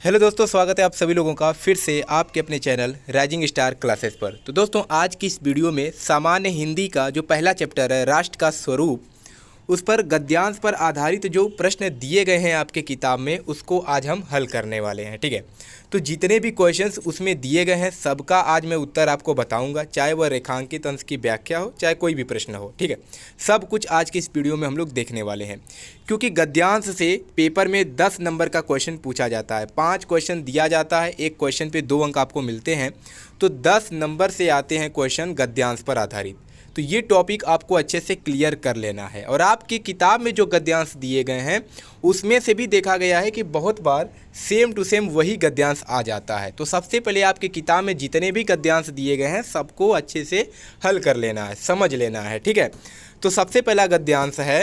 Hello दोस्तों, स्वागत है आप सभी लोगों का फिर से आपके अपने चैनल राइजिंग स्टार क्लासेस पर। तो दोस्तों, आज की इस वीडियो में सामान्य हिंदी का जो पहला चैप्टर है राष्ट्र का स्वरूप, उस पर गद्यांश पर आधारित जो प्रश्न दिए गए हैं आपके किताब में, उसको आज हम हल करने वाले हैं। ठीक है, तो जितने भी क्वेश्चंस उसमें दिए गए हैं सबका आज मैं उत्तर आपको बताऊंगा, चाहे वह रेखांकित अंश की व्याख्या हो चाहे कोई भी प्रश्न हो। ठीक है, सब कुछ आज की इस वीडियो में हम लोग देखने वाले हैं, क्योंकि गद्यांश से पेपर में 10 नंबर का क्वेश्चन पूछा जाता है। 5 क्वेश्चन दिया जाता है, एक क्वेश्चन पे 2 अंक आपको मिलते हैं, तो 10 नंबर से आते हैं क्वेश्चन गद्यांश पर आधारित। तो ये टॉपिक आपको अच्छे से क्लियर कर लेना है। और आपकी किताब में जो गद्यांश दिए गए हैं उसमें से भी देखा गया है कि बहुत बार सेम टू सेम वही गद्यांश आ जाता है। तो सबसे पहले आपकी किताब में जितने भी गद्यांश दिए गए हैं सबको अच्छे से हल कर लेना है, समझ लेना है। ठीक है, तो सबसे पहला गद्यांश है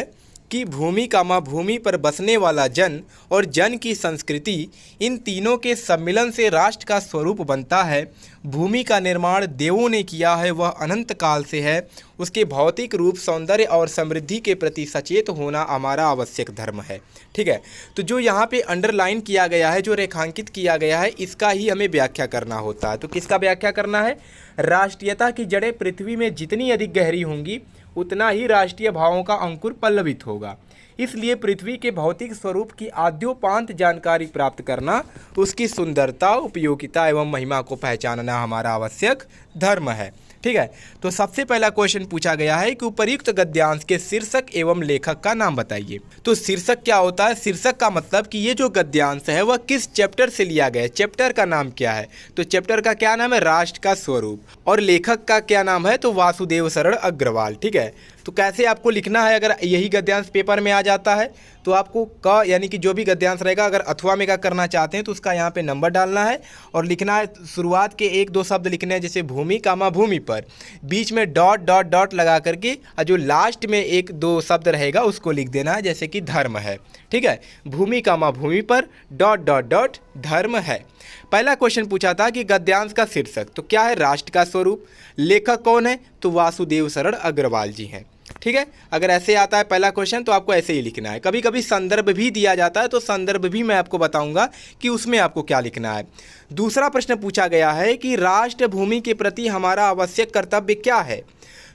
कि भूमि भूमि पर बसने वाला जन और जन की संस्कृति, इन तीनों के सम्मिलन से राष्ट्र का स्वरूप बनता है। भूमि का निर्माण देवों ने किया है, वह अनंत काल से है। उसके भौतिक रूप, सौंदर्य और समृद्धि के प्रति सचेत होना हमारा आवश्यक धर्म है। ठीक है, तो जो यहाँ पे अंडरलाइन किया गया है, जो रेखांकित किया गया है, इसका ही हमें व्याख्या करना होता है। तो किसका व्याख्या करना है? राष्ट्रीयता की जड़ें पृथ्वी में जितनी अधिक गहरी होंगी उतना ही राष्ट्रीय भावों का अंकुर पल्लवित होगा। इसलिए पृथ्वी के भौतिक स्वरूप की आद्योपांत जानकारी प्राप्त करना, उसकी सुंदरता, उपयोगिता एवं महिमा को पहचानना हमारा आवश्यक धर्म है। ठीक है, तो सबसे पहला क्वेश्चन पूछा गया है कि उपर्युक्त गद्यांश के शीर्षक एवं लेखक का नाम बताइए। तो शीर्षक क्या होता है? शीर्षक का मतलब कि ये जो गद्यांश है वह किस चैप्टर से लिया गया है, चैप्टर का नाम क्या है। तो चैप्टर का क्या नाम है? राष्ट्र का स्वरूप। और लेखक का क्या नाम है? तो वासुदेव शरण अग्रवाल। ठीक है, तो कैसे आपको लिखना है? अगर यही गद्यांश पेपर में आ जाता है तो आपको क यानी कि जो भी गद्यांश रहेगा, अगर अथवा में का करना चाहते हैं तो उसका यहाँ पे नंबर डालना है और लिखना है। शुरुआत के 1-2 शब्द लिखने हैं, जैसे भूमि भूमि पर, बीच में डॉट डॉट डॉट लगा करके, और जो लास्ट में 1-2 शब्द रहेगा उसको लिख देना है, जैसे कि धर्म है। ठीक है, भूमि भूमि पर डॉट डॉट डॉट धर्म है। पहला क्वेश्चन पूछा था कि गद्यांश का शीर्षक, तो क्या है? राष्ट्र का स्वरूप। लेखक कौन है? तो वासुदेव शरण अग्रवाल जी हैं। ठीक है, अगर ऐसे आता है पहला क्वेश्चन तो आपको ऐसे ही लिखना है। कभी कभी संदर्भ भी दिया जाता है, तो संदर्भ भी मैं आपको बताऊंगा कि उसमें आपको क्या लिखना है। दूसरा प्रश्न पूछा गया है कि राष्ट्र भूमि के प्रति हमारा आवश्यक कर्तव्य क्या है।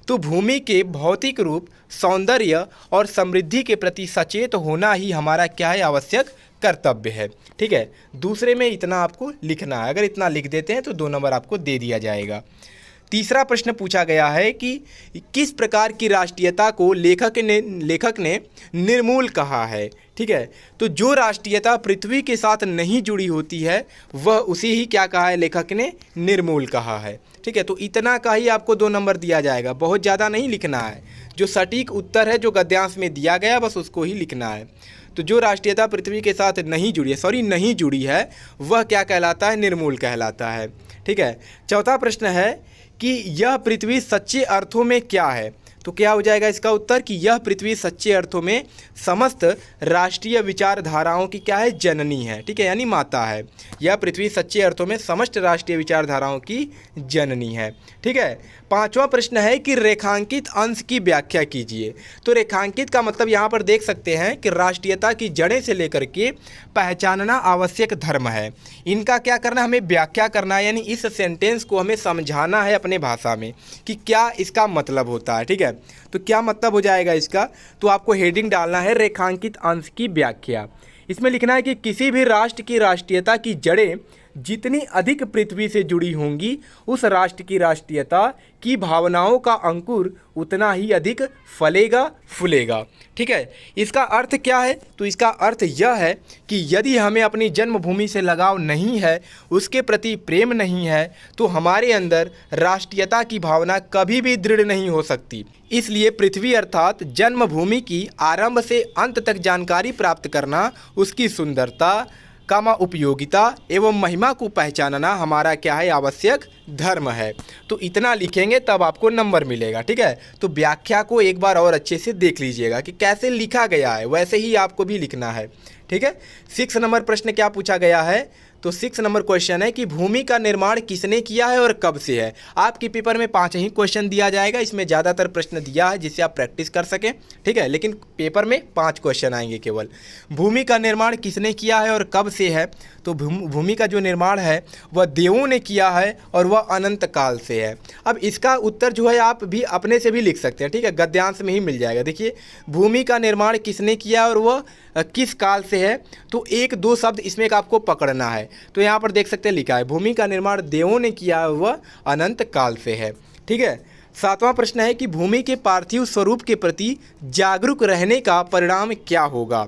तो भूमि के भौतिक रूप, सौंदर्य और समृद्धि के प्रति सचेत होना ही हमारा क्या है? आवश्यक कर्तव्य है। ठीक है, दूसरे में इतना आपको लिखना है। अगर इतना लिख देते हैं तो 2 नंबर आपको दे दिया जाएगा। तीसरा प्रश्न पूछा गया है कि किस प्रकार की राष्ट्रीयता को लेखक ने निर्मूल कहा है। ठीक है, तो जो राष्ट्रीयता पृथ्वी के साथ नहीं जुड़ी होती है वह उसी ही क्या कहा है? लेखक ने निर्मूल कहा है। ठीक है, तो इतना का ही आपको 2 नंबर दिया जाएगा, बहुत ज़्यादा नहीं लिखना है। जो सटीक उत्तर है जो गद्यांश में दिया गया बस उसको ही लिखना है। तो जो राष्ट्रीयता पृथ्वी के साथ नहीं जुड़ी है वह क्या कहलाता है? निर्मूल कहलाता है। ठीक है, चौथा प्रश्न है कि यह पृथ्वी सच्चे अर्थों में क्या है। तो क्या हो जाएगा इसका उत्तर? कि यह पृथ्वी सच्चे अर्थों में समस्त राष्ट्रीय विचारधाराओं की क्या है? जननी है। ठीक है, यानी माता है। यह पृथ्वी सच्चे अर्थों में समस्त राष्ट्रीय विचारधाराओं की जननी है। ठीक है, पांचवा प्रश्न है कि रेखांकित अंश की व्याख्या कीजिए। तो रेखांकित का मतलब यहाँ पर देख सकते हैं कि राष्ट्रीयता की जड़ें से लेकर के पहचानना आवश्यक धर्म है, इनका क्या करना? हमें व्याख्या करना है, यानी इस सेंटेंस को हमें समझाना है अपने भाषा में कि क्या इसका मतलब होता है। ठीक है, तो क्या मतलब हो जाएगा इसका? तो आपको हेडिंग डालना है रेखांकित अंश की व्याख्या। इसमें लिखना है कि किसी भी राष्ट्र की राष्ट्रीयता की जड़ें जितनी अधिक पृथ्वी से जुड़ी होंगी, उस राष्ट्र की राष्ट्रीयता की भावनाओं का अंकुर उतना ही अधिक फलेगा फूलेगा। ठीक है, इसका अर्थ क्या है? तो इसका अर्थ यह है कि यदि हमें अपनी जन्मभूमि से लगाव नहीं है, उसके प्रति प्रेम नहीं है, तो हमारे अंदर राष्ट्रीयता की भावना कभी भी दृढ़ नहीं हो सकती। इसलिए पृथ्वी अर्थात जन्मभूमि की आरंभ से अंत तक जानकारी प्राप्त करना, उसकी सुंदरता, उपयोगिता एवं महिमा को पहचानना हमारा क्या है? आवश्यक धर्म है। तो इतना लिखेंगे तब आपको नंबर मिलेगा। ठीक है, तो व्याख्या को एक बार और अच्छे से देख लीजिएगा कि कैसे लिखा गया है, वैसे ही आपको भी लिखना है। ठीक है, 6 नंबर प्रश्न क्या पूछा गया है? तो 6 नंबर क्वेश्चन है कि भूमि का निर्माण किसने किया है और कब से है। आपके पेपर में 5 ही क्वेश्चन दिया जाएगा, इसमें ज़्यादातर प्रश्न दिया है जिससे आप प्रैक्टिस कर सकें, ठीक है, लेकिन पेपर में 5 क्वेश्चन आएंगे केवल। भूमि का निर्माण किसने किया है और कब से है, तो भूमि का जो निर्माण है वह देवों ने किया है और वह अनंत काल से है। अब इसका उत्तर जो है आप भी अपने से भी लिख सकते हैं, ठीक है, गद्यांश में ही मिल जाएगा। देखिए, भूमि का निर्माण किसने किया और वह किस काल से है, तो 1-2 शब्द इसमें एक आपको पकड़ना है। तो यहाँ पर देख सकते हैं लिखा है भूमि का निर्माण देवों ने किया है, वह अनंत काल से है, ठीक है। 7वां प्रश्न है कि भूमि के पार्थिव स्वरूप के प्रति जागरूक रहने का परिणाम क्या होगा।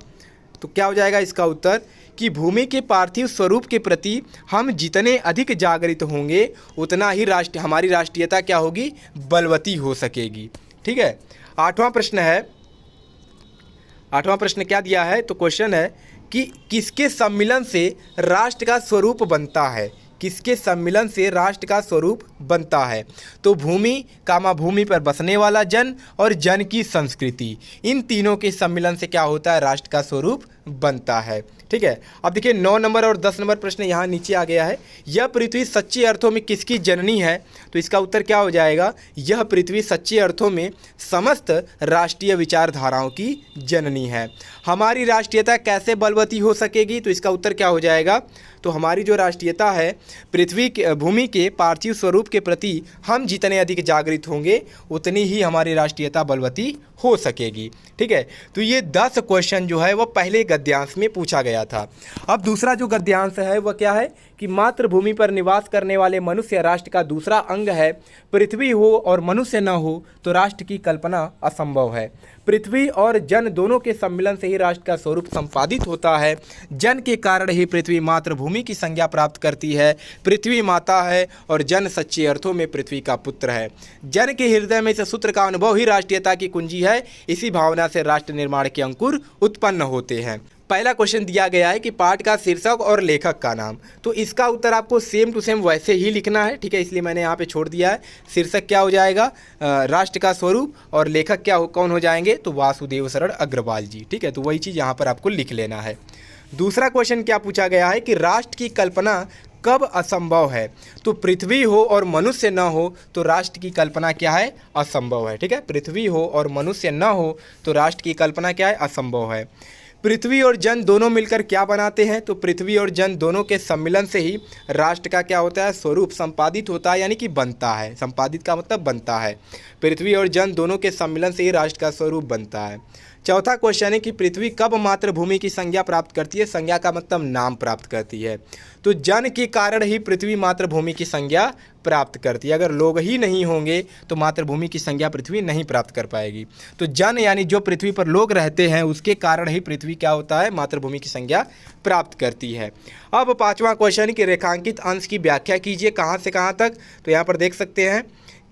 तो क्या हो जाएगा इसका उत्तर कि भूमि के पार्थिव स्वरूप के प्रति हम जितने अधिक जागृत होंगे उतना ही हमारी राष्ट्रीयता क्या होगी, बलवती हो सकेगी, ठीक है। 8वां प्रश्न क्या दिया है, तो क्वेश्चन है कि किसके सम्मिलन से राष्ट्र का स्वरूप बनता है, किसके सम्मिलन से राष्ट्र का स्वरूप बनता है। तो भूमि भूमि पर बसने वाला जन और जन की संस्कृति, इन तीनों के सम्मिलन से क्या होता है, राष्ट्र का स्वरूप बनता है, ठीक है। अब देखिए 9 नंबर और 10 नंबर प्रश्न यहाँ नीचे आ गया है। यह पृथ्वी सच्चे अर्थों में किसकी जननी है, तो इसका उत्तर क्या हो जाएगा, यह पृथ्वी सच्चे अर्थों में समस्त राष्ट्रीय विचारधाराओं की जननी है। हमारी राष्ट्रीयता कैसे बलवती हो सकेगी, तो इसका उत्तर क्या हो जाएगा, तो हमारी जो राष्ट्रीयता है भूमि के पार्थिव स्वरूप के प्रति हम जितने अधिक जागृत होंगे उतनी ही हमारी राष्ट्रीयता बलवती हो सकेगी, ठीक है। तो ये 10 क्वेश्चन जो है वह पहले गद्यांश में पूछा गया था। अब दूसरा जो गद्यांश है वह क्या है कि मातृभूमि पर निवास करने वाले मनुष्य राष्ट्र का दूसरा अंग है। पृथ्वी हो और मनुष्य न हो तो राष्ट्र की कल्पना असंभव है। पृथ्वी और जन दोनों के सम्मिलन से ही राष्ट्र का स्वरूप संपादित होता है। जन के कारण ही पृथ्वी मातृभूमि की संज्ञा प्राप्त करती है। पृथ्वी माता है और जन सच्चे अर्थों में पृथ्वी का पुत्र है। जन के हृदय में इस सूत्र का अनुभव ही राष्ट्रीयता की कुंजी है। इसी भावना से राष्ट्र निर्माण के अंकुर उत्पन्न होते हैं। पहला क्वेश्चन दिया गया है कि पाठ का शीर्षक और लेखक का नाम, तो इसका उत्तर आपको सेम टू सेम वैसे ही लिखना है, ठीक है, इसलिए मैंने यहाँ पे छोड़ दिया है। शीर्षक क्या हो जाएगा, राष्ट्र का स्वरूप, और लेखक कौन हो जाएंगे, तो वासुदेव शरण अग्रवाल जी, ठीक है। तो वही चीज़ यहाँ पर आपको लिख लेना है। दूसरा क्वेश्चन क्या पूछा गया है कि राष्ट्र की कल्पना कब असंभव है, तो पृथ्वी हो और मनुष्य न हो तो राष्ट्र की कल्पना क्या है, असंभव है, ठीक है। पृथ्वी हो और मनुष्य न हो तो राष्ट्र की कल्पना क्या है, असंभव है। पृथ्वी और जन दोनों मिलकर क्या बनाते हैं, तो पृथ्वी और जन दोनों के सम्मिलन से ही राष्ट्र का क्या होता है, स्वरूप संपादित होता है, यानी कि बनता है। संपादित का मतलब बनता है। पृथ्वी और जन दोनों के सम्मिलन से ही राष्ट्र का स्वरूप बनता है। चौथा क्वेश्चन है कि पृथ्वी कब मातृभूमि की संज्ञा प्राप्त करती है। संज्ञा का मतलब नाम प्राप्त करती है। तो जन के कारण ही पृथ्वी मातृभूमि की संज्ञा प्राप्त करती है। अगर लोग ही नहीं होंगे तो मातृभूमि की संज्ञा पृथ्वी नहीं प्राप्त कर पाएगी। तो जन यानी जो पृथ्वी पर लोग रहते हैं उसके कारण ही पृथ्वी क्या होता है, मातृभूमि की संज्ञा प्राप्त करती है। अब पांचवा क्वेश्चन कि रेखांकित अंश की व्याख्या कीजिए, कहाँ से कहाँ तक। तो यहाँ पर देख सकते हैं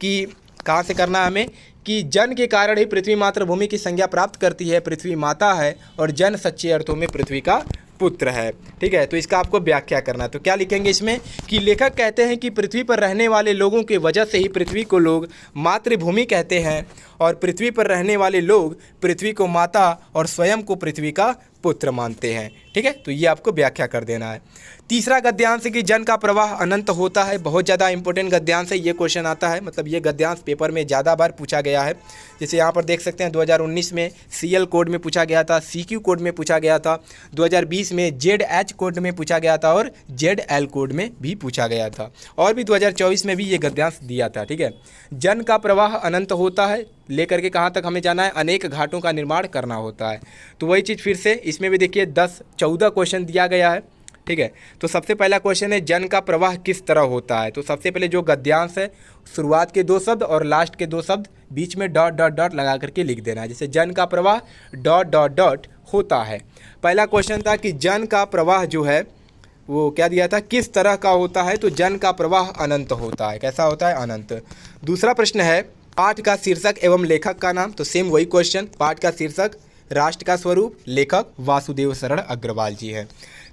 कि कहाँ से करना है हमें, कि जन के कारण ही पृथ्वी मातृभूमि की संज्ञा प्राप्त करती है। पृथ्वी माता है और जन सच्चे अर्थों में पृथ्वी का पुत्र है, ठीक है। तो इसका आपको व्याख्या करना है। तो क्या लिखेंगे इसमें कि लेखक कहते हैं कि पृथ्वी पर रहने वाले लोगों की वजह से ही पृथ्वी को लोग मातृभूमि कहते हैं और पृथ्वी पर रहने वाले लोग पृथ्वी को माता और स्वयं को पृथ्वी का पुत्र मानते हैं, ठीक है। तो ये आपको व्याख्या कर देना है। तीसरा गद्यांश कि जन का प्रवाह अनंत होता है। बहुत ज़्यादा इंपॉर्टेंट गद्यांश है, ये क्वेश्चन आता है, मतलब ये गद्यांश पेपर में ज़्यादा बार पूछा गया है। जैसे यहाँ पर देख सकते हैं 2019 में CL कोड में पूछा गया था, CQ कोड में पूछा गया था, 2020 में ZH कोड में पूछा गया था और ZL कोड में भी पूछा गया था, और भी 2024 में भी ये गद्यांश दिया था, ठीक है। जन का प्रवाह अनंत होता है, लेकर के कहाँ तक हमें जाना है, अनेक घाटों का निर्माण करना होता है। तो वही चीज़ फिर से इसमें भी देखिए 14 क्वेश्चन दिया गया है, ठीक है। तो सबसे पहला क्वेश्चन है जन का प्रवाह किस तरह होता है। तो सबसे पहले जो गद्यांश है शुरुआत के 2 शब्द और लास्ट के 2 शब्द बीच में डॉट डॉट डॉट लगा करके लिख देना है। जैसे जन का प्रवाह डॉट डॉट डॉट होता है। पहला क्वेश्चन था कि जन का प्रवाह जो है वो क्या दिया था, किस तरह का होता है। तो जन का प्रवाह अनंत होता है। कैसा होता है, अनंत। दूसरा प्रश्न है पाठ का शीर्षक एवं लेखक का नाम। तो सेम वही क्वेश्चन, पाठ का शीर्षक राष्ट्र का स्वरूप, लेखक वासुदेव शरण अग्रवाल जी है।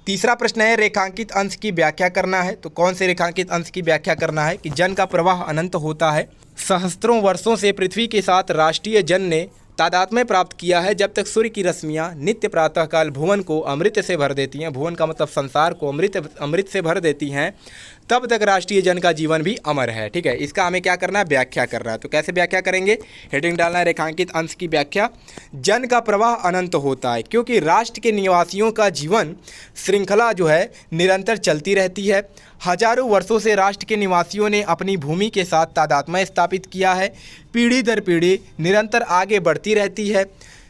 तीसरा प्रश्न है रेखांकित अंश की व्याख्या करना है। तो कौन से रेखांकित अंश की व्याख्या करना है कि जन का प्रवाह अनंत होता है। सहस्त्रों वर्षों से पृथ्वी के साथ राष्ट्रीय जन ने तादात्म्य प्राप्त किया है जब तक सूर्य की रश्मियाँ नित्य प्रातःकाल भुवन को अमृत से भर देती हैं, भुवन का मतलब संसार को अमृत से भर देती हैं, तब तक राष्ट्रीय जन का जीवन भी अमर है। ठीक है, इसका हमें क्या करना है, व्याख्या करना है। तो कैसे व्याख्या करेंगे, हेडिंग डालना है रेखांकित अंश की व्याख्या। जन का प्रवाह अनंत होता है क्योंकि राष्ट्र के निवासियों का जीवन श्रृंखला जो है निरंतर चलती रहती है। हजारों वर्षों से राष्ट्र के निवासियों ने अपनी भूमि के साथ तादात्म्य स्थापित किया है, पीढ़ी दर पीढ़ी निरंतर आगे बढ़ती रहती है।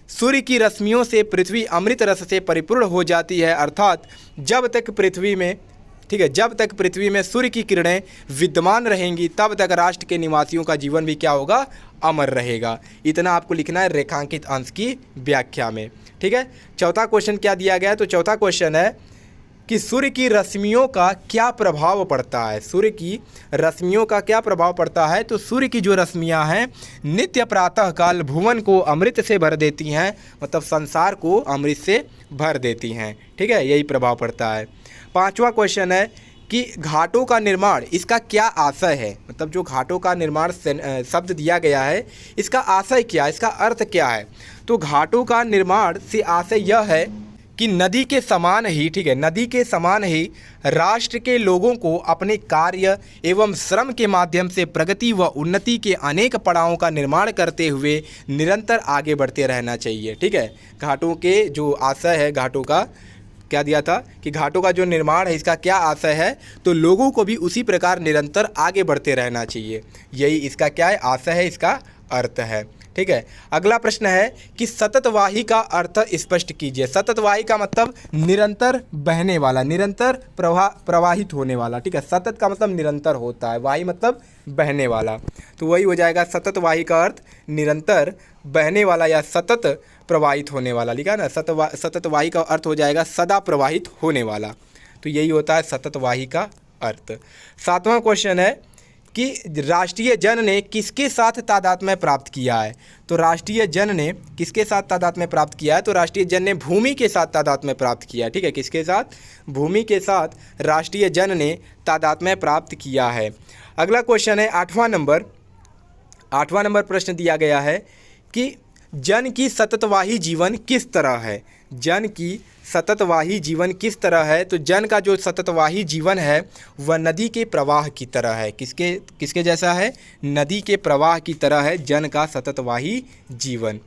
सूर्य की रश्मियों से पृथ्वी अमृत रस से परिपूर्ण हो जाती है, अर्थात जब तक पृथ्वी में सूर्य की किरणें विद्यमान रहेंगी तब तक राष्ट्र के निवासियों का जीवन भी क्या होगा, अमर रहेगा। इतना आपको लिखना है रेखांकित अंश की व्याख्या में। ठीक है, चौथा क्वेश्चन क्या दिया गया है, तो चौथा क्वेश्चन है कि सूर्य की रश्मियों का क्या प्रभाव पड़ता है। सूर्य की रश्मियों का क्या प्रभाव पड़ता है, तो सूर्य की जो रश्मियां हैं नित्य प्रातःकाल भुवन को अमृत से भर देती हैं, मतलब संसार को अमृत से भर देती हैं। ठीक है, यही प्रभाव पड़ता है। पांचवा क्वेश्चन है कि घाटों का निर्माण इसका क्या आशय है, मतलब जो घाटों का निर्माण शब्द दिया गया है इसका आशय क्या, इसका अर्थ क्या है। तो घाटों का निर्माण से आशय यह है कि नदी के समान ही, ठीक है, नदी के समान ही राष्ट्र के लोगों को अपने कार्य एवं श्रम के माध्यम से प्रगति व उन्नति के अनेक पड़ावों का निर्माण करते हुए निरंतर आगे बढ़ते रहना चाहिए। ठीक है, घाटों के जो आशय है, घाटों का क्या दिया था कि घाटों का जो निर्माण है इसका क्या आशय है, तो लोगों को भी उसी प्रकार निरंतर आगे बढ़ते रहना चाहिए। यही इसका क्या है, आशय है, इसका अर्थ है। ठीक है, अगला प्रश्न है कि सततवाही का अर्थ स्पष्ट कीजिए। सततवाही का मतलब निरंतर बहने वाला, निरंतर प्रवाहित होने वाला। ठीक है, सतत का मतलब निरंतर होता है, वाही मतलब बहने वाला, तो वही हो जाएगा सततवाही का अर्थ निरंतर बहने वाला या सतत प्रवाहित होने वाला। लिखा ना, सततवाही का अर्थ हो जाएगा सदा प्रवाहित होने वाला, तो यही होता है सततवाही का अर्थ। सातवां क्वेश्चन है कि राष्ट्रीय जन ने किसके साथ तादात्म्य प्राप्त किया है। तो राष्ट्रीय जन ने किसके साथ तादात्म्य प्राप्त किया है, तो राष्ट्रीय जन ने भूमि के साथ तादात्म्य प्राप्त किया है। ठीक है, किसके साथ, भूमि के साथ राष्ट्रीय जन ने तादात्म्य प्राप्त किया है। अगला क्वेश्चन है आठवां नंबर प्रश्न दिया गया है कि जन की सततवाही जीवन किस तरह है। जन की सततवाही जीवन किस तरह है, तो जन का जो सततवाही जीवन है वह नदी के प्रवाह की तरह है। किसके जैसा है, नदी के प्रवाह की तरह है जन का सततवाही जीवन।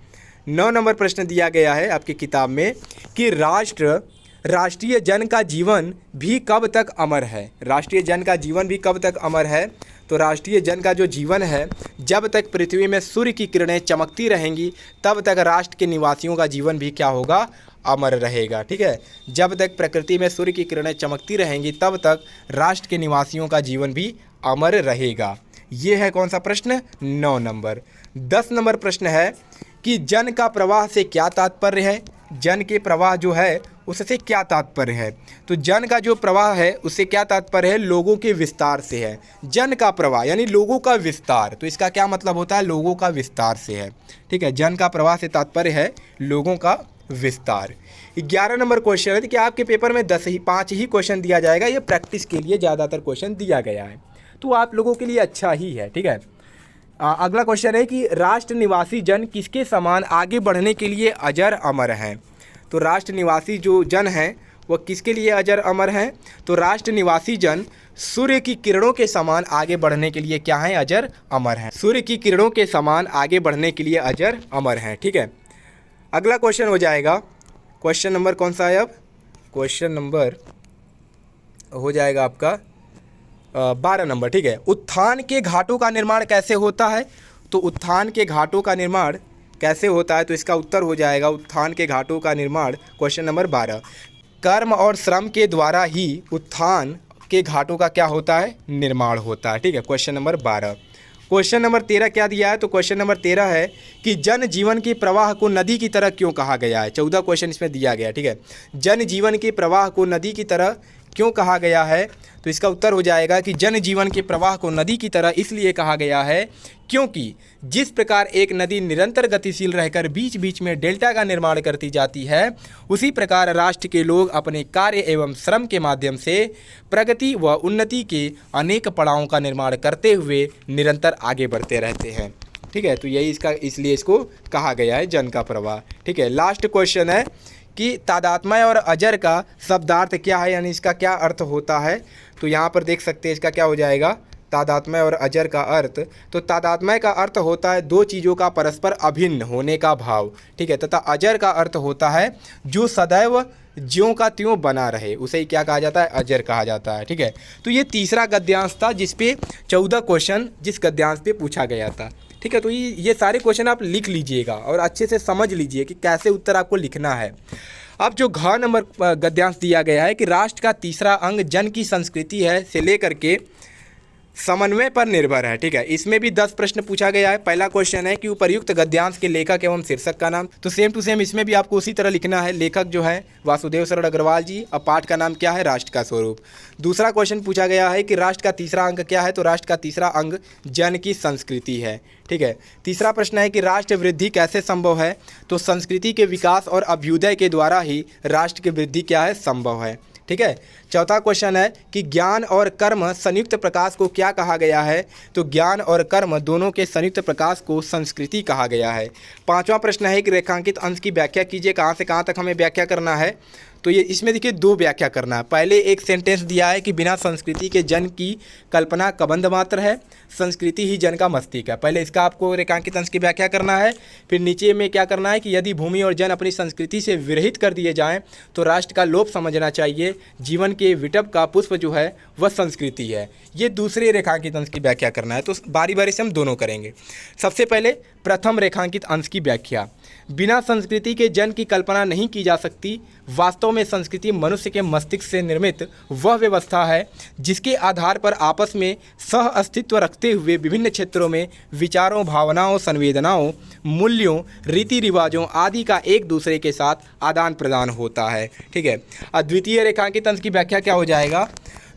9 नंबर प्रश्न दिया गया है आपकी किताब में कि राष्ट्रीय जन का जीवन भी कब तक अमर है। राष्ट्रीय जन का जीवन भी कब तक अमर है, तो राष्ट्रीय जन का जो जीवन है जब तक पृथ्वी में सूर्य की किरणें चमकती रहेंगी तब तक राष्ट्र के निवासियों का जीवन भी क्या होगा, अमर रहेगा। ठीक है, जब तक प्रकृति में सूर्य की किरणें चमकती रहेंगी तब तक राष्ट्र के निवासियों का जीवन भी अमर रहेगा। ये है कौन सा प्रश्न, 9 नंबर। 10 नंबर प्रश्न है कि जन का प्रवाह से क्या तात्पर्य है। जन के प्रवाह जो है उससे क्या तात्पर्य है, तो जन का जो प्रवाह है उससे क्या तात्पर्य है, लोगों के विस्तार से है। जन का प्रवाह यानी लोगों का विस्तार, तो इसका क्या मतलब होता है, लोगों का विस्तार से है। ठीक है, जन का प्रवाह से तात्पर्य है लोगों का विस्तार। 11 नंबर क्वेश्चन है कि आपके पेपर में 5 ही क्वेश्चन दिया जाएगा, ये प्रैक्टिस के लिए ज़्यादातर क्वेश्चन दिया गया है, तो आप लोगों के लिए अच्छा ही है। ठीक है, अगला क्वेश्चन है कि राष्ट्र निवासी जन किसके समान आगे बढ़ने के लिए अजर अमर हैं। तो राष्ट्र निवासी जो जन हैं वह किसके लिए अजर अमर हैं, तो राष्ट्र निवासी जन सूर्य की किरणों के समान आगे बढ़ने के लिए क्या हैं, अजर अमर हैं। सूर्य की किरणों के समान आगे बढ़ने के लिए अजर अमर हैं। ठीक है, अगला क्वेश्चन हो जाएगा, क्वेश्चन नंबर कौन सा है अब, क्वेश्चन नंबर हो जाएगा आपका 12 नंबर। ठीक है, उत्थान के घाटों का निर्माण कैसे होता है, तो उत्थान के घाटों का निर्माण कैसे होता है, तो इसका उत्तर हो जाएगा उत्थान के घाटों का निर्माण, क्वेश्चन नंबर 12, कर्म और श्रम के द्वारा ही उत्थान के घाटों का क्या होता है, निर्माण होता है। ठीक है, क्वेश्चन नंबर 12। क्वेश्चन नंबर 13 क्या दिया है, तो क्वेश्चन नंबर 13 है कि जन जीवन के प्रवाह को नदी की तरह क्यों कहा गया है। 14 क्वेश्चन इसमें दिया गया है। ठीक है, जन जीवन के प्रवाह को नदी की तरह क्यों कहा गया है, तो इसका उत्तर हो जाएगा कि जन जीवन के प्रवाह को नदी की तरह इसलिए कहा गया है क्योंकि जिस प्रकार एक नदी निरंतर गतिशील रहकर बीच बीच में डेल्टा का निर्माण करती जाती है, उसी प्रकार राष्ट्र के लोग अपने कार्य एवं श्रम के माध्यम से प्रगति व उन्नति के अनेक पड़ावों का निर्माण करते हुए निरंतर आगे बढ़ते रहते हैं। ठीक है, तो यही इसका इसलिए इसको कहा गया है जन का प्रवाह। ठीक है, लास्ट क्वेश्चन है कि तादात्म्य और अजर का शब्दार्थ क्या है, यानी इसका क्या अर्थ होता है। तो यहाँ पर देख सकते हैं इसका क्या हो जाएगा, तादात्म्य और अजर का अर्थ। तो तादात्म्य का अर्थ होता है दो चीज़ों का परस्पर अभिन्न होने का भाव। ठीक है, तथा अजर का अर्थ होता है जो सदैव ज्यों का त्यों बना रहे, उसे ही क्या कहा जाता है, अजर कहा जाता है। ठीक है, तो ये तीसरा गद्यांश था जिसपे 14 क्वेश्चन जिस गद्यांश पे पूछा गया था। ठीक है, तो ये सारे क्वेश्चन आप लिख लीजिएगा और अच्छे से समझ लीजिए कि कैसे उत्तर आपको लिखना है। अब जो घ नंबर गद्यांश दिया गया है कि राष्ट्र का तीसरा अंग जन की संस्कृति है से लेकर के समन्वय पर निर्भर है। ठीक है, इसमें भी 10 प्रश्न पूछा गया है। पहला क्वेश्चन है कि उपर्युक्त गद्यांश के लेखक एवं शीर्षक का नाम। तो सेम टू सेम इसमें भी आपको उसी तरह लिखना है, लेखक जो है वासुदेव शरण अग्रवाल जी, और पाठ का नाम क्या है, राष्ट्र का स्वरूप। दूसरा क्वेश्चन पूछा गया है कि राष्ट्र का तीसरा अंग क्या है, तो राष्ट्र का तीसरा अंग जन की संस्कृति है। ठीक है, तीसरा प्रश्न है कि राष्ट्र वृद्धि कैसे संभव है, तो संस्कृति के विकास और अभ्युदय के द्वारा ही राष्ट्र की वृद्धि क्या है, संभव है। ठीक है, चौथा क्वेश्चन है कि ज्ञान और कर्म संयुक्त प्रकाश को क्या कहा गया है, तो ज्ञान और कर्म दोनों के संयुक्त प्रकाश को संस्कृति कहा गया है। पांचवा प्रश्न है कि रेखांकित अंश की व्याख्या कीजिए, कहाँ से कहाँ तक हमें व्याख्या करना है। तो ये इसमें देखिए 2 व्याख्या करना है। पहले एक सेंटेंस दिया है कि बिना संस्कृति के जन की कल्पना कबंध मात्र है, संस्कृति ही जन का मस्तिष्क है। पहले इसका आपको रेखांकित अंश की व्याख्या करना है। फिर नीचे में क्या करना है कि यदि भूमि और जन अपनी संस्कृति से विरहित कर दिए जाएं तो राष्ट्र का लोप समझना चाहिए। जीवन के विटप का पुष्प जो है वह संस्कृति है। ये दूसरे रेखांकित अंश की व्याख्या करना है। तो बारी बारी से हम दोनों करेंगे। सबसे पहले प्रथम रेखांकित अंश की व्याख्या। बिना संस्कृति के जन की कल्पना नहीं की जा सकती। वास्तव में संस्कृति मनुष्य के मस्तिष्क से निर्मित वह व्यवस्था है जिसके आधार पर आपस में सह अस्तित्व रखते हुए विभिन्न क्षेत्रों में विचारों, भावनाओं, संवेदनाओं, मूल्यों, रीति रिवाजों आदि का एक दूसरे के साथ आदान प्रदान होता है। ठीक है, अद्वितीय रेखांकित अंश की व्याख्या क्या हो जाएगा,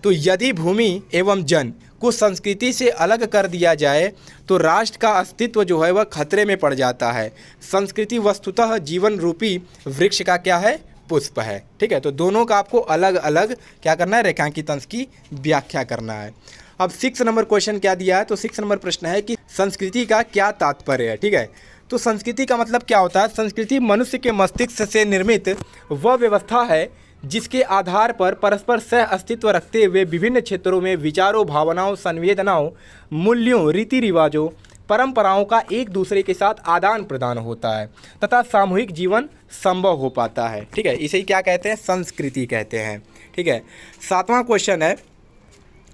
तो यदि भूमि एवं जन को संस्कृति से अलग कर दिया जाए तो राष्ट्र का अस्तित्व जो है वह खतरे में पड़ जाता है। संस्कृति वस्तुतः जीवन रूपी वृक्ष का क्या है, पुष्प है। ठीक है, तो दोनों का आपको अलग अलग क्या करना है, रेखांकित अंश की व्याख्या करना है। अब 6 नंबर क्वेश्चन क्या दिया है, तो 6 नंबर प्रश्न है कि संस्कृति का क्या तात्पर्य है। ठीक है, तो संस्कृति का मतलब क्या होता है, संस्कृति मनुष्य के मस्तिष्क से निर्मित वह व्यवस्था है जिसके आधार पर परस्पर सह अस्तित्व रखते हुए विभिन्न क्षेत्रों में विचारों, भावनाओं, संवेदनाओं, मूल्यों, रीति रिवाजों, परंपराओं का एक दूसरे के साथ आदान प्रदान होता है तथा सामूहिक जीवन संभव हो पाता है। ठीक है, इसे ही क्या कहते हैं, संस्कृति कहते हैं। ठीक है, 7वां क्वेश्चन है,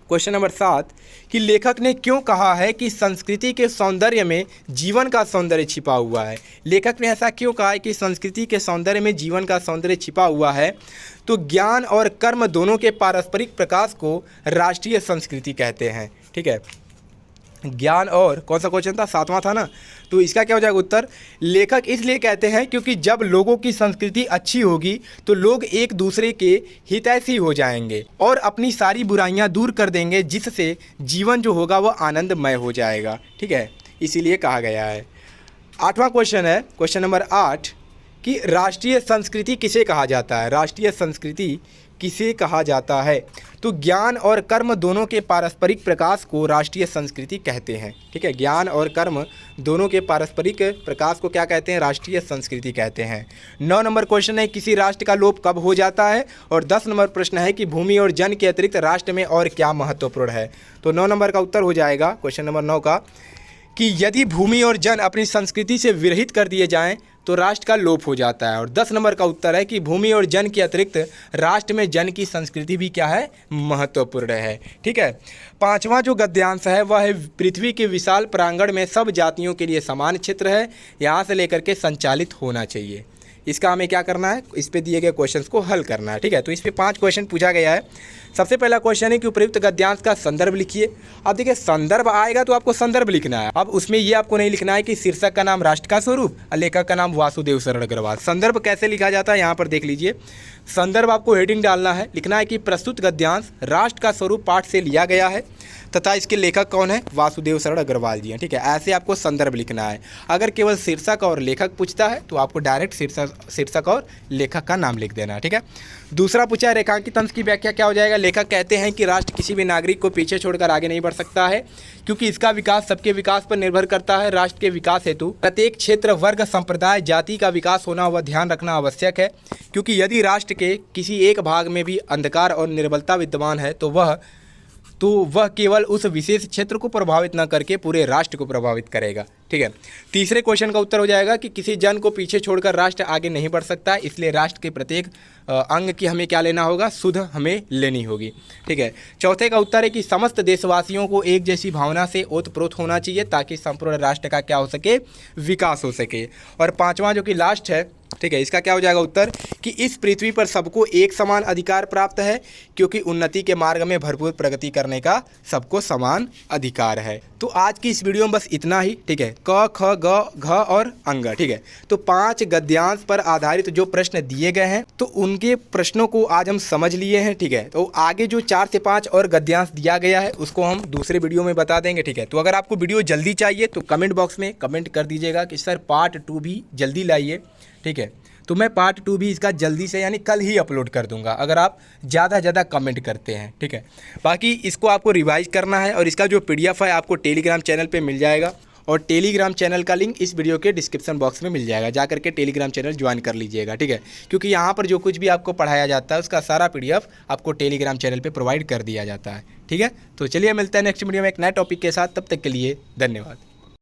क्वेश्चन नंबर 7 कि लेखक ने क्यों कहा है कि संस्कृति के सौंदर्य में जीवन का सौंदर्य छिपा हुआ है। लेखक ने ऐसा क्यों कहा है कि संस्कृति के सौंदर्य में जीवन का सौंदर्य छिपा हुआ है, तो ज्ञान और कर्म दोनों के पारस्परिक प्रकाश को राष्ट्रीय संस्कृति कहते हैं। ठीक है, ज्ञान और कौन सा क्वेश्चन था, 7वां था ना, तो इसका क्या हो जाएगा उत्तर, लेखक इसलिए कहते हैं क्योंकि जब लोगों की संस्कृति अच्छी होगी तो लोग एक दूसरे के हितैषी हो जाएंगे और अपनी सारी बुराइयां दूर कर देंगे, जिससे जीवन जो होगा वह आनंदमय हो जाएगा। ठीक है, इसीलिए कहा गया है। 8वां क्वेश्चन है, क्वेश्चन नंबर 8 कि राष्ट्रीय संस्कृति किसे कहा जाता है। राष्ट्रीय संस्कृति किसे कहा जाता है, तो ज्ञान और कर्म दोनों के पारस्परिक प्रकाश को राष्ट्रीय संस्कृति कहते हैं। ठीक है, ज्ञान और कर्म दोनों के पारस्परिक प्रकाश को क्या कहते हैं, राष्ट्रीय संस्कृति कहते हैं। 9 नंबर क्वेश्चन है किसी राष्ट्र का लोप कब हो जाता है, और 10 नंबर प्रश्न है कि भूमि और जन के अतिरिक्त राष्ट्र में और क्या महत्वपूर्ण है। तो 9 नंबर का उत्तर हो जाएगा, क्वेश्चन नंबर 9 का, कि यदि भूमि और जन अपनी संस्कृति से विरहित कर दिए जाएं तो राष्ट्र का लोप हो जाता है। और 10 नंबर का उत्तर है कि भूमि और जन के अतिरिक्त राष्ट्र में जन की संस्कृति भी क्या है, महत्वपूर्ण है। ठीक है, 5वां जो गद्यांश है वह है पृथ्वी के विशाल प्रांगण में सब जातियों के लिए समान क्षेत्र है, यहाँ से लेकर के संचालित होना चाहिए। इसका हमें क्या करना है, इस पे दिए गए क्वेश्चंस को हल करना है। ठीक है, तो इस पे 5 क्वेश्चन पूछा गया है। सबसे पहला क्वेश्चन है कि उपयुक्त गद्यांश का संदर्भ लिखिए। अब देखिए संदर्भ आएगा तो आपको संदर्भ लिखना है। अब उसमें ये आपको नहीं लिखना है कि शीर्षक का नाम राष्ट्र का स्वरूप और लेखक का नाम वासुदेव शरण अग्रवाल। संदर्भ कैसे लिखा जाता है यहाँ पर देख लीजिए। संदर्भ आपको हेडिंग डालना है, लिखना है कि प्रस्तुत गद्यांश राष्ट्र का स्वरूप पाठ से लिया गया है। तथा इसके लेखक कौन है, वासुदेव शरण अग्रवाल जी हैं। ठीक है, ऐसे आपको संदर्भ लिखना है। अगर केवल शीर्षक और लेखक पूछता है तो आपको डायरेक्ट शीर्षक और लेखक का नाम लिख देना है। ठीक है, दूसरा पूछा है रेखांकित अंश की व्याख्या क्या हो जाएगा। लेखक कहते हैं कि राष्ट्र किसी भी नागरिक को पीछे छोड़कर आगे नहीं बढ़ सकता है, क्योंकि इसका विकास सबके विकास पर निर्भर करता है। राष्ट्र के विकास हेतु प्रत्येक क्षेत्र, वर्ग, संप्रदाय, जाति का विकास होना व ध्यान रखना आवश्यक है, क्योंकि यदि राष्ट्र के किसी एक भाग में भी अंधकार और निर्बलता विद्यमान है तो वह केवल उस विशेष क्षेत्र को प्रभावित न करके पूरे राष्ट्र को प्रभावित करेगा। ठीक है, तीसरे क्वेश्चन का उत्तर हो जाएगा कि किसी जन को पीछे छोड़कर राष्ट्र आगे नहीं बढ़ सकता, इसलिए राष्ट्र के प्रत्येक अंग की हमें क्या लेना होगा, सुध हमें लेनी होगी। ठीक है, चौथे का उत्तर है कि समस्त देशवासियों को एक जैसी भावना से ओतप्रोत होना चाहिए ताकि संपूर्ण राष्ट्र का क्या हो सके, विकास हो सके। और पांचवा जो कि लास्ट है, ठीक है, इसका क्या हो जाएगा उत्तर कि इस पृथ्वी पर सबको एक समान अधिकार प्राप्त है, क्योंकि उन्नति के मार्ग में भरपूर प्रगति करने का सबको समान अधिकार है। तो आज की इस वीडियो में बस इतना ही। ठीक है, क, ख, ग, घ और अंग। ठीक है, तो 5 गद्यांश पर आधारित जो प्रश्न दिए गए हैं तो उनके प्रश्नों को आज हम समझ लिए हैं। ठीक है, तो आगे जो 4 से 5 और गद्यांश दिया गया है उसको हम दूसरे वीडियो में बता देंगे। ठीक है, तो अगर आपको वीडियो जल्दी चाहिए तो कमेंट बॉक्स में कमेंट कर दीजिएगा कि सर पार्ट 2 भी जल्दी लाइए। ठीक है, तो मैं पार्ट 2 भी इसका जल्दी से यानी कल ही अपलोड कर दूंगा अगर आप ज़्यादा कमेंट करते हैं। ठीक है, बाकी इसको आपको रिवाइज करना है और इसका जो PDF है आपको टेलीग्राम चैनल पे मिल जाएगा, और टेलीग्राम चैनल का लिंक इस वीडियो के डिस्क्रिप्शन बॉक्स में मिल जाएगा, जा करके टेलीग्राम चैनल ज्वाइन कर लीजिएगा। ठीक है, क्योंकि यहाँ पर जो कुछ भी आपको पढ़ाया जाता है उसका सारा PDF आपको टेलीग्राम चैनल पर प्रोवाइड कर दिया जाता है। ठीक है, तो चलिए मिलते हैं नेक्स्ट वीडियो में एक नए टॉपिक के साथ, तब तक के लिए धन्यवाद।